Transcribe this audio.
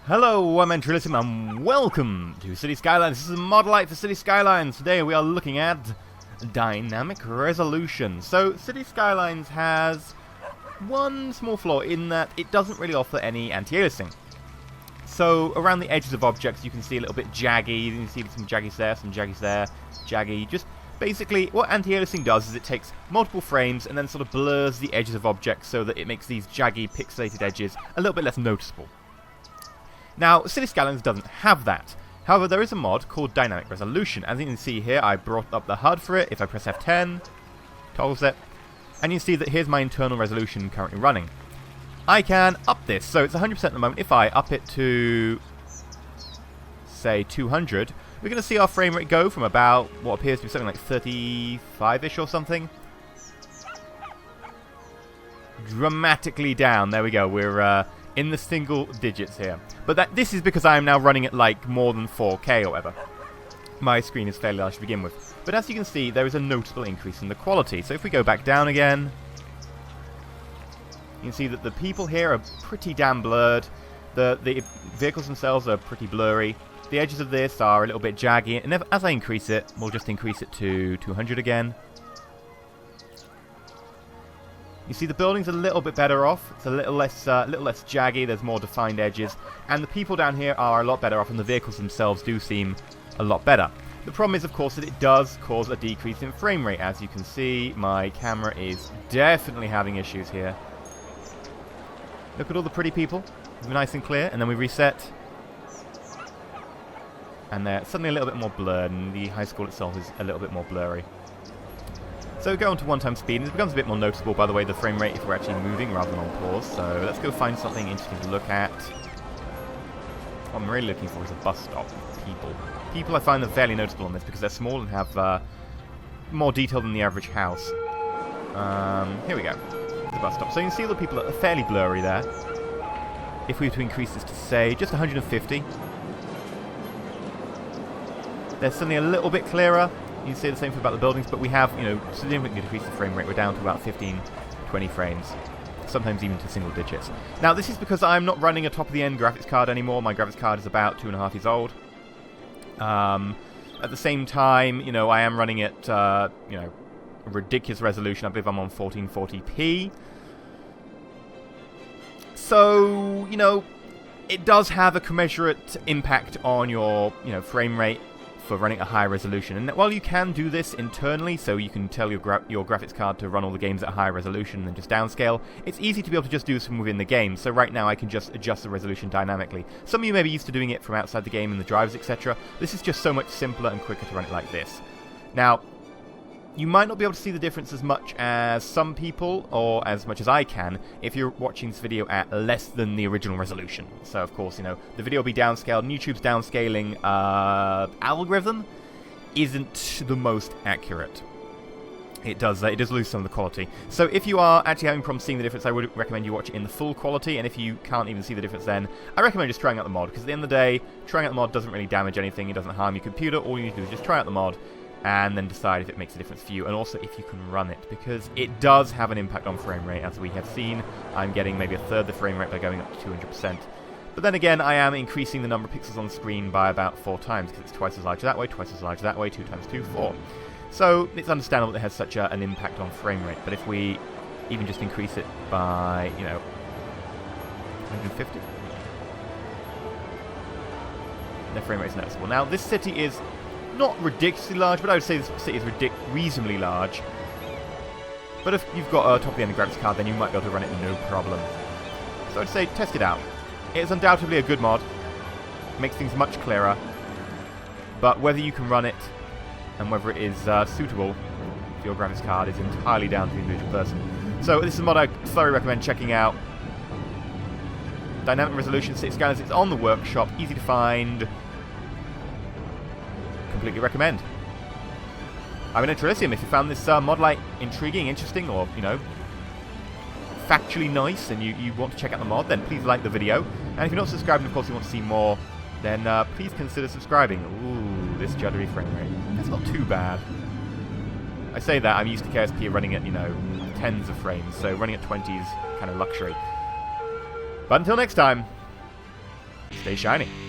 Hello, I'm EnterElysium and welcome to City Skylines. This is Modlight for City Skylines. Today we are looking at dynamic resolution. So, City Skylines has one small flaw in that it doesn't really offer any anti-aliasing. So, around the edges of objects you can see a little bit jaggy, you can see some jaggies there, jaggy. Just basically, what anti-aliasing does is it takes multiple frames and then sort of blurs the edges of objects so that it makes these jaggy, pixelated edges a little bit less noticeable. Now, City Skylines doesn't have that. However, there is a mod called Dynamic Resolution. As you can see here, I brought up the HUD for it. If I press F10, toggles it, and you can see that here's my internal resolution currently running. I can up this, so it's 100% at the moment. If I up it to, say, 200, we're going to see our frame rate go from about what appears to be something like 35-ish or something. Dramatically down. There we go. We're in the single digits here. But this is because I am now running at like more than 4K or whatever. My screen is fairly large to begin with. But as you can see, there is a noticeable increase in the quality. So if we go back down again, you can see that the people here are pretty damn blurred. The vehicles themselves are pretty blurry. The edges of this are a little bit jaggy. And as I increase it, we'll just increase it to 200 again. You see the building's a little bit better off. It's a little less jaggy. There's more defined edges, and the people down here are a lot better off, and the vehicles themselves do seem a lot better. The problem is, of course, that it does cause a decrease in frame rate. As you can see, my camera is definitely having issues here. Look at all the pretty people. It's nice and clear, and then we reset, and they're suddenly a little bit more blurred, and the high school itself is a little bit more blurry. So we go on to one-time speed, and it becomes a bit more noticeable, by the way, the frame rate if we're actually moving rather than on pause. So let's go find something interesting to look at. What I'm really looking for is a bus stop. People, I find them fairly noticeable on this because they're small and have more detail than the average house. Here we go. The bus stop. So you can see all the people that are fairly blurry there. If we were to increase this to, say, just 150, they're suddenly a little bit clearer. You can see the same thing about the buildings, but we have, significantly decreased the frame rate. We're down to about 15, 20 frames, sometimes even to single digits. Now, this is because I'm not running a top-of-the-end graphics card anymore. My graphics card is about 2.5 years old. At the same time, I am running at, a ridiculous resolution. I believe I'm on 1440p. So, it does have a commensurate impact on your, frame rate for running a high resolution. And while you can do this internally, so you can tell your graphics card to run all the games at a high resolution and just downscale, it's easy to be able to just do this from within the game. So right now I can just adjust the resolution dynamically. Some of you may be used to doing it from outside the game in the drivers, etc. This is just so much simpler and quicker to run it like this. Now, you might not be able to see the difference as much as some people, or as much as I can, if you're watching this video at less than the original resolution. So, of course, the video will be downscaled, and YouTube's downscaling algorithm isn't the most accurate. It does lose some of the quality. So if you are actually having problems seeing the difference, I would recommend you watch it in the full quality, and if you can't even see the difference then, I recommend just trying out the mod, because at the end of the day, trying out the mod doesn't really damage anything, it doesn't harm your computer. All you need to do is just try out the mod, and then decide if it makes a difference for you, and also if you can run it, because it does have an impact on frame rate. As we have seen, I'm getting maybe a third the frame rate by going up to 200%. But then again, I am increasing the number of pixels on the screen by about 4 times, because it's twice as large that way, twice as large that way, 2 times 2, 4. So it's understandable that it has such an impact on frame rate, but if we even just increase it by, 150, the frame rate is noticeable. Now, this city is not ridiculously large, but I would say this city is reasonably large. But if you've got a top-of-the-end graphics card, then you might be able to run it no problem. So I'd say test it out. It is undoubtedly a good mod. Makes things much clearer. But whether you can run it and whether it is suitable for your graphics card is entirely down to the individual person. So this is a mod I thoroughly recommend checking out. Dynamic Resolution City Skylines. It's on the workshop, easy to find. Completely recommend. I'm EnterElysium. If you found this Modlight intriguing, interesting, or, factually nice, and you want to check out the mod, then please like the video. And if you're not subscribed, and of course you want to see more, then please consider subscribing. Ooh, this juddery frame rate. That's not too bad. I say that, I'm used to KSP running at, tens of frames, so running at 20 is kind of luxury. But until next time, stay shiny.